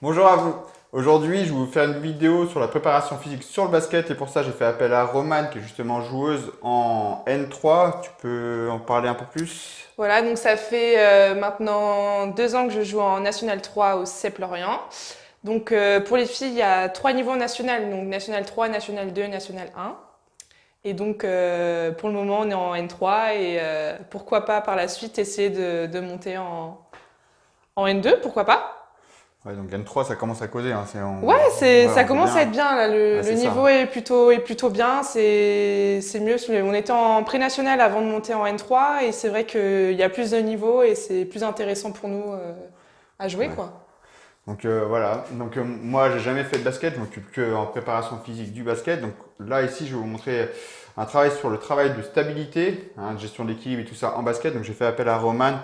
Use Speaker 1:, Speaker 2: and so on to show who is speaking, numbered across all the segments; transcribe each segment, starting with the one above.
Speaker 1: Bonjour à vous. Aujourd'hui, je vais vous faire une vidéo sur la préparation physique sur le basket et pour ça, j'ai fait appel à Romane qui est justement joueuse en N3. Tu peux en parler un peu plus?
Speaker 2: Voilà, donc ça fait maintenant 2 ans que je joue en National 3 au CEP Lorient. Donc pour les filles, il y a 3 niveaux en national, donc National 3, National 2, National 1. Et donc pour le moment, on est en N3 et pourquoi pas par la suite essayer de monter en N2, pourquoi pas?
Speaker 1: Ouais, donc N3, ça commence à causer, hein.
Speaker 2: Ouais,
Speaker 1: Ouais,
Speaker 2: ça
Speaker 1: on voit
Speaker 2: commence à
Speaker 1: bien.
Speaker 2: être bien là. Le,
Speaker 1: Ouais,
Speaker 2: le
Speaker 1: c'est
Speaker 2: niveau
Speaker 1: ça.
Speaker 2: est plutôt bien. C'est mieux. On était en pré-national avant de monter en N3 et c'est vrai qu'il y a plus de niveaux et c'est plus intéressant pour nous à jouer
Speaker 1: Ouais.
Speaker 2: quoi.
Speaker 1: Donc voilà. Donc moi, j'ai jamais fait de basket. Je m'occupe que en préparation physique du basket. Donc là, ici, je vais vous montrer un travail sur le travail de stabilité, hein, de gestion d'équilibre et tout ça en basket. Donc j'ai fait appel à Roman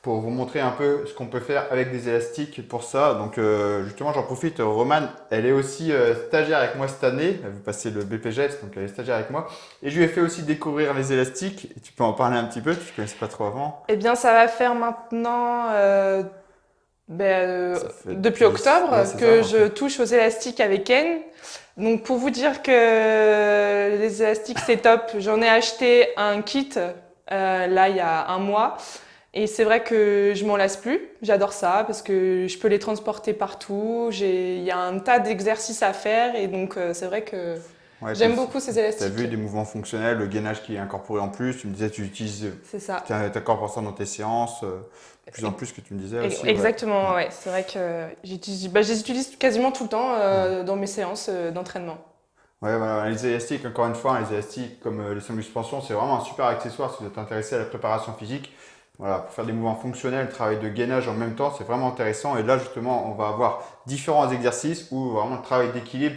Speaker 1: pour vous montrer un peu ce qu'on peut faire avec des élastiques pour ça. Donc justement, j'en profite. Roman, elle est aussi stagiaire avec moi cette année. Elle veut passer le BPGEPS, donc elle est stagiaire avec moi. Et je lui ai fait aussi découvrir les élastiques. Et tu peux en parler un petit peu, tu ne connaissais pas trop avant.
Speaker 2: Eh bien, ça va faire maintenant
Speaker 1: Ça fait
Speaker 2: depuis
Speaker 1: depuis... Ouais,
Speaker 2: octobre
Speaker 1: c'est ça,
Speaker 2: que
Speaker 1: ok.
Speaker 2: je touche aux élastiques avec Ken. Donc pour vous dire que les élastiques c'est top, j'en ai acheté un kit là il y a un mois. Et c'est vrai que je m'en lasse plus. J'adore ça parce que je peux les transporter partout. Il y a un tas d'exercices à faire et donc c'est vrai que
Speaker 1: Ouais,
Speaker 2: j'aime
Speaker 1: puis
Speaker 2: beaucoup ces
Speaker 1: tu as
Speaker 2: élastiques.
Speaker 1: vu des mouvements fonctionnels, le gainage qui est incorporé en plus. Tu me disais, tu utilises,
Speaker 2: C'est
Speaker 1: tu
Speaker 2: ça.
Speaker 1: incorpores ça dans tes séances, de plus en plus que tu me disais aussi, ouais.
Speaker 2: Exactement,
Speaker 1: Ouais.
Speaker 2: ouais. C'est vrai que je les utilise quasiment tout le temps dans mes séances d'entraînement.
Speaker 1: Ouais, voilà, les élastiques, encore une fois, les élastiques comme les sangles de suspension, c'est vraiment un super accessoire si vous êtes intéressé à la préparation physique. Voilà, pour faire des mouvements fonctionnels, travail de gainage en même temps, c'est vraiment intéressant. Et là, justement, on va avoir différents exercices où vraiment le travail d'équilibre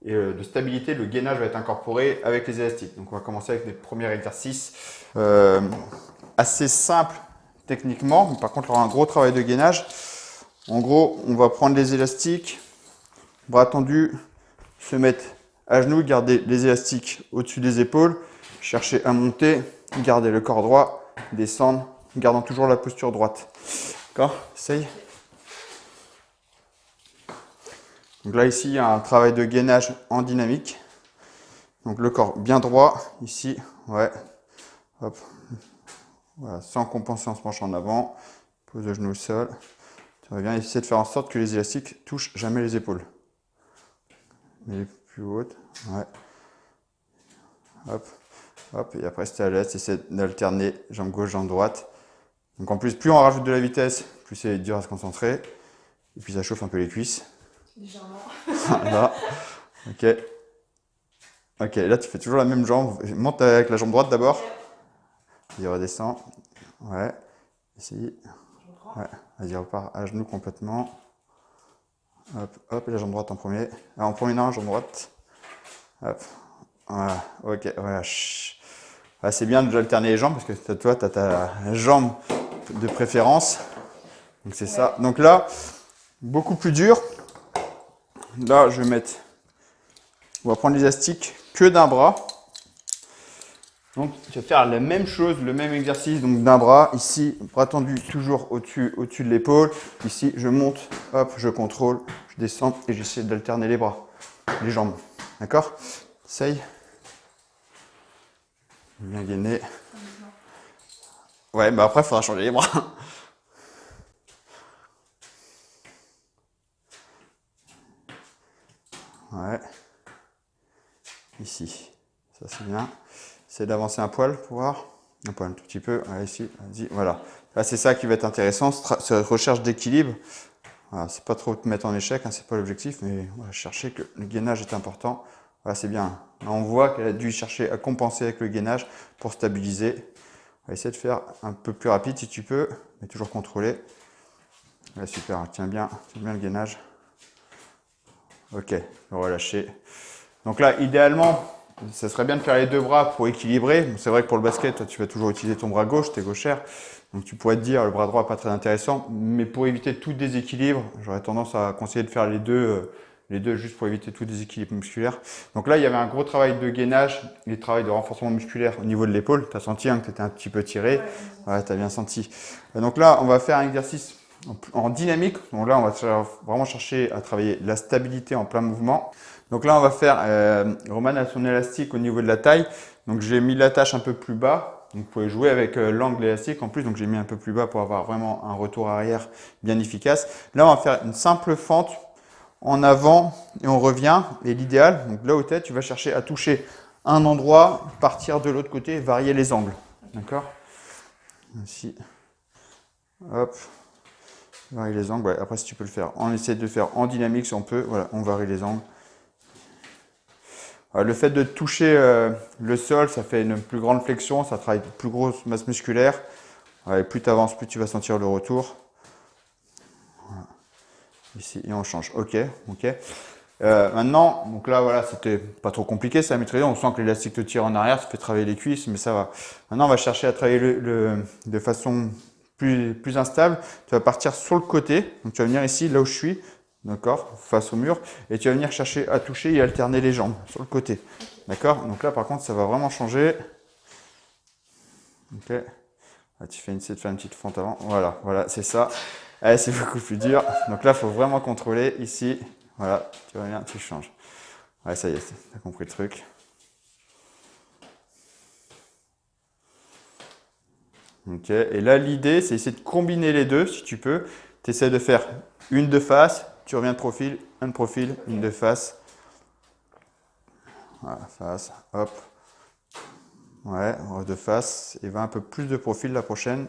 Speaker 1: et de stabilité, le gainage va être incorporé avec les élastiques. Donc, on va commencer avec des premiers exercices assez simples techniquement, mais par contre, il y aura un gros travail de gainage. En gros, on va prendre les élastiques, bras tendus, se mettre à genoux, garder les élastiques au-dessus des épaules, chercher à monter, garder le corps droit, descendre, gardant toujours la posture droite. D'accord? Essaye. Donc là, ici, il y a un travail de gainage en dynamique. Donc le corps bien droit, ici, ouais, hop, voilà, sans compenser en se penchant en avant. Pose le genou au sol. Tu vas bien essayer de faire en sorte que les élastiques touchent jamais les épaules. Mais les plus hautes, ouais, hop, hop, et après, si tu es à l'aise, essaie d'alterner jambe gauche, jambe droite. Donc en plus, plus on rajoute de la vitesse, plus c'est dur à se concentrer. Et puis ça chauffe un peu les cuisses.
Speaker 2: Légèrement.
Speaker 1: Voilà. Ok. Ok, là tu fais toujours la même jambe. Monte avec la jambe droite d'abord. Et redescend. Ouais. Essaye. Ouais. Vas-y, repars à genoux complètement. Hop, hop, et la jambe droite en premier. Alors, en premier, non, jambe droite. Hop. Voilà. Ok, voilà. Ouais, c'est bien d'alterner les jambes parce que toi, tu as ta jambe de préférence. Donc c'est
Speaker 2: Ouais.
Speaker 1: ça. Donc là, beaucoup plus dur. Là, je vais mettre. On va prendre l'élastique que d'un bras. Donc, je vais faire la même chose, le même exercice, donc d'un bras. Ici, bras tendu toujours au-dessus de l'épaule. Ici, je monte, hop, je contrôle, je descends et j'essaie d'alterner les bras, les jambes. D'accord? Essaye. Bien gainé. Ouais, bah après, il faudra changer les bras. Ouais. Ici. Ça, c'est bien. Essaye d'avancer un poil pour voir. Un poil, un tout petit peu. Ouais, ici, vas-y, voilà. Là, c'est ça qui va être intéressant, cette recherche d'équilibre. Voilà, c'est pas trop te mettre en échec, hein, c'est pas l'objectif, mais voilà, chercher que le gainage est important. Voilà, c'est bien. Là, on voit qu'elle a dû chercher à compenser avec le gainage pour stabiliser. On va essayer de faire un peu plus rapide si tu peux, mais toujours contrôlé. Là, super, tiens bien le gainage. Ok, relâcher. Donc là, idéalement, ça serait bien de faire les deux bras pour équilibrer. C'est vrai que pour le basket, toi, tu vas toujours utiliser ton bras gauche, t'es gauchère. Donc tu pourrais te dire, le bras droit, pas très intéressant. Mais pour éviter tout déséquilibre, j'aurais tendance à conseiller de faire les deux juste pour éviter tout déséquilibre musculaire. Donc là, il y avait un gros travail de gainage et travail de renforcement musculaire au niveau de l'épaule. Tu as senti hein, que tu étais un petit peu tiré.
Speaker 2: Ouais,
Speaker 1: Ouais, tu as bien senti. Donc là, on va faire un exercice en dynamique. Donc là, on va vraiment chercher à travailler la stabilité en plein mouvement. Donc là, on va faire, Roman a son élastique au niveau de la taille. Donc j'ai mis l'attache un peu plus bas. Donc vous pouvez jouer avec l'angle élastique en plus. Donc j'ai mis un peu plus bas pour avoir vraiment un retour arrière bien efficace. Là, on va faire une simple fente en avant et on revient. Et l'idéal, donc là où tu es, tu vas chercher à toucher un endroit, partir de l'autre côté, varier les angles. D'accord? Ici. Hop. Varier les angles. Ouais, après, si tu peux le faire, on essaie de le faire en dynamique si on peut. Voilà, on varie les angles. Le fait de toucher le sol, ça fait une plus grande flexion, ça travaille une plus grosse masse musculaire. Et plus tu avances, plus tu vas sentir le retour. Voilà. Ici, et on change. Ok, ok. Maintenant, donc là, voilà, c'était pas trop compliqué, ça à maîtriser. On sent que l'élastique te tire en arrière, ça fait travailler les cuisses, mais ça va. Maintenant, on va chercher à travailler de façon plus instable. Tu vas partir sur le côté. Donc, tu vas venir ici, là où je suis. D'accord, face au mur, et tu vas venir chercher à toucher et alterner les jambes sur le côté. D'accord, donc là par contre ça va vraiment changer. Ok, là, tu fais essayer de faire une petite fente avant. Voilà, voilà, c'est ça. Allez, c'est beaucoup plus dur. Donc là, il faut vraiment contrôler ici. Voilà, tu reviens, tu changes. Ouais, ça y est, tu as compris le truc. Ok, et là l'idée c'est essayer de combiner les deux si tu peux. Tu essaies de faire une de face. Tu reviens de profil, un de profil, une de face. Voilà, face, hop. Ouais, de face. Et va un peu plus de profil la prochaine.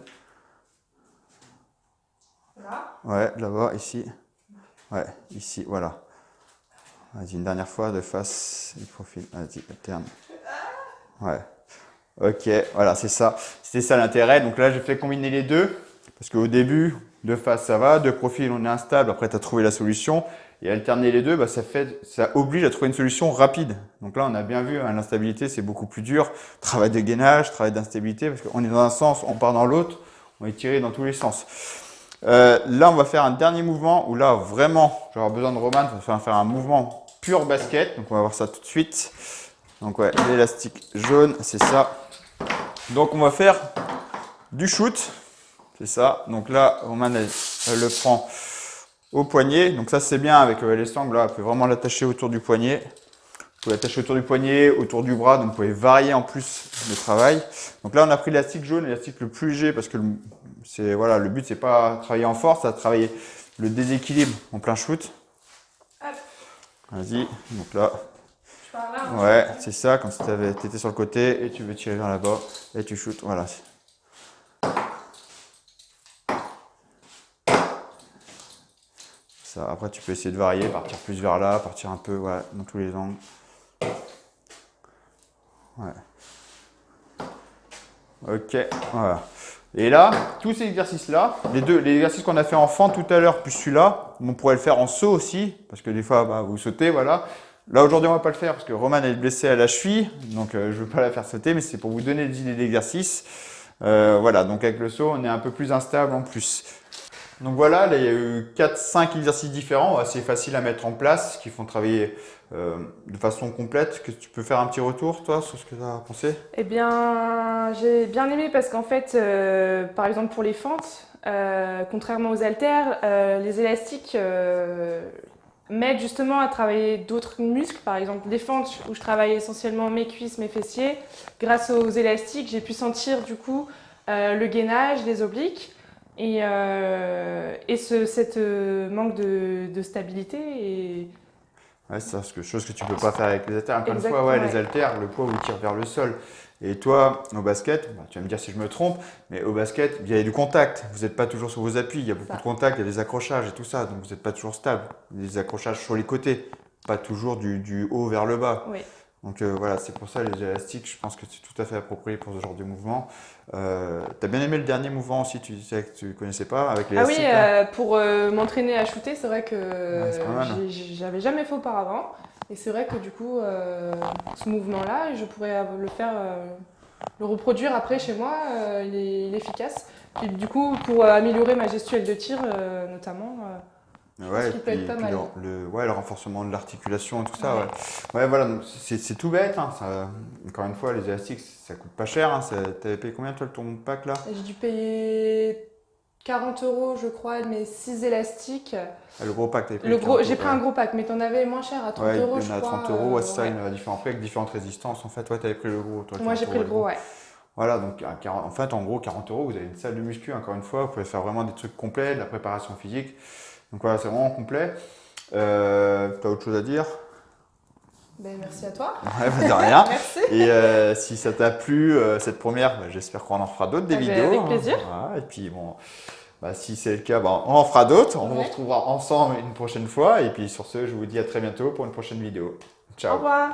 Speaker 2: Là.
Speaker 1: Ouais, là-bas, ici. Ouais, ici, voilà. Vas-y, une dernière fois, de face et profil. Vas-y, alterne. Ouais. Ok, voilà, c'est ça. C'était ça l'intérêt. Donc là, j'ai fait combiner les deux. Parce qu'au début, de face, ça va. De profil, on est instable. Après, tu as trouvé la solution. Et alterner les deux, bah, ça oblige à trouver une solution rapide. Donc là, on a bien vu, hein, l'instabilité, c'est beaucoup plus dur. Travail de gainage, travail d'instabilité, parce qu'on est dans un sens, on part dans l'autre, on est tiré dans tous les sens. Là, on va faire un dernier mouvement où là, vraiment, je vais avoir besoin de Roman pour faire un mouvement pur basket. Donc, on va voir ça tout de suite. Donc, ouais, l'élastique jaune, c'est ça. Donc, on va faire du shoot. C'est ça. Donc là, Roman, elle le prend au poignet. Donc ça, c'est bien avec les sangles. Là, vous pouvez vraiment l'attacher autour du poignet. Vous pouvez l'attacher autour du poignet, autour du bras. Donc, vous pouvez varier en plus le travail. Donc là, on a pris l'élastique jaune, l'élastique le plus léger parce que voilà, le but, c'est pas travailler en force, c'est travailler le déséquilibre en plein shoot. Vas-y. Donc là.
Speaker 2: Je pars là.
Speaker 1: Ouais, c'est ça. Comme si tu étais sur le côté et tu veux tirer vers là-bas et tu shootes. Voilà. Ça. Après, tu peux essayer de varier, partir plus vers là, partir un peu dans tous les angles. Ouais. Ok, voilà. Et là, tous ces exercices-là, les exercices qu'on a fait en fente tout à l'heure, plus celui-là, on pourrait le faire en saut aussi, parce que des fois, vous sautez, voilà. Là, aujourd'hui, on ne va pas le faire parce que Roman est blessé à la cheville, donc je ne veux pas la faire sauter, mais c'est pour vous donner des idées d'exercices. Voilà, donc avec le saut, on est un peu plus instable en plus. Donc voilà, là, il y a eu 4-5 exercices différents, assez faciles à mettre en place, qui font travailler de façon complète. Que tu peux faire un petit retour, toi, sur ce que tu as pensé?
Speaker 2: Eh bien, j'ai bien aimé parce qu'en fait, par exemple pour les fentes, contrairement aux haltères, les élastiques m'aident justement à travailler d'autres muscles. Par exemple, les fentes où je travaille essentiellement mes cuisses, mes fessiers. Grâce aux élastiques, j'ai pu sentir du coup le gainage, les obliques et cette manque de stabilité. Et
Speaker 1: Ouais, c'est ça, chose que tu peux pas faire avec les haltères. Encore une fois,
Speaker 2: exactement,
Speaker 1: les haltères, le poids vous tire vers le sol. Et toi, au basket, tu vas me dire si je me trompe, mais au basket, il y a du contact. Vous n'êtes pas toujours sur vos appuis, il y a beaucoup de contact, il y a des accrochages et tout ça, donc vous n'êtes pas toujours stable. Il y a des accrochages sur les côtés, pas toujours du haut vers le bas.
Speaker 2: oui.
Speaker 1: Donc voilà, c'est pour ça les élastiques, je pense que c'est tout à fait approprié pour ce genre de mouvement. Tu as bien aimé le dernier mouvement aussi, tu disais que tu ne connaissais pas, avec l'élastique?
Speaker 2: Ah oui, pour m'entraîner à shooter, c'est vrai que
Speaker 1: C'est pas mal.
Speaker 2: j'avais jamais fait auparavant. Et c'est vrai que du coup, ce mouvement-là, je pourrais le faire, le reproduire après chez moi, il est efficace. Et du coup, pour améliorer ma gestuelle de tir, notamment, je pense qu'il peut être pas mal.
Speaker 1: Le renforcement de l'articulation et tout ça.
Speaker 2: Ouais.
Speaker 1: Ouais, voilà, donc c'est tout bête. Hein, encore une fois, les élastiques, ça coûte pas cher. Hein, t'avais payé combien toi ton pack là?
Speaker 2: J'ai dû payer 40 € je crois, mais 6 élastiques.
Speaker 1: Ah, le gros pack, t'avais pris
Speaker 2: Le
Speaker 1: le
Speaker 2: gros,
Speaker 1: 40,
Speaker 2: j'ai pris un gros pack, mais t'en avais moins cher à 30
Speaker 1: ouais,
Speaker 2: €
Speaker 1: il
Speaker 2: je
Speaker 1: y en a à
Speaker 2: crois.
Speaker 1: 30 €, ouais, c'est ça,
Speaker 2: ouais.
Speaker 1: il y en a différents prix avec différentes résistances. En fait, ouais, t'avais pris le gros, toi,
Speaker 2: Moi j'ai
Speaker 1: 40
Speaker 2: pris le gros, ouais.
Speaker 1: Voilà, donc en fait, en gros, 40 €, vous avez une salle de muscu, encore une fois, vous pouvez faire vraiment des trucs complets, de la préparation physique. Donc voilà, c'est vraiment complet. T'as autre chose à dire?
Speaker 2: Ben, merci à toi.
Speaker 1: Ouais, bah, de rien.
Speaker 2: Merci.
Speaker 1: Et si ça t'a plu, cette première, bah, j'espère qu'on en fera d'autres des
Speaker 2: Ah ben,
Speaker 1: vidéos.
Speaker 2: avec
Speaker 1: Hein.
Speaker 2: plaisir.
Speaker 1: Voilà, et puis bon, bah, si c'est le cas, bah, on en fera d'autres. On vous
Speaker 2: Ouais.
Speaker 1: retrouvera ensemble une prochaine fois. Et puis sur ce, je vous dis à très bientôt pour une prochaine vidéo.
Speaker 2: Au
Speaker 1: Ciao.
Speaker 2: revoir.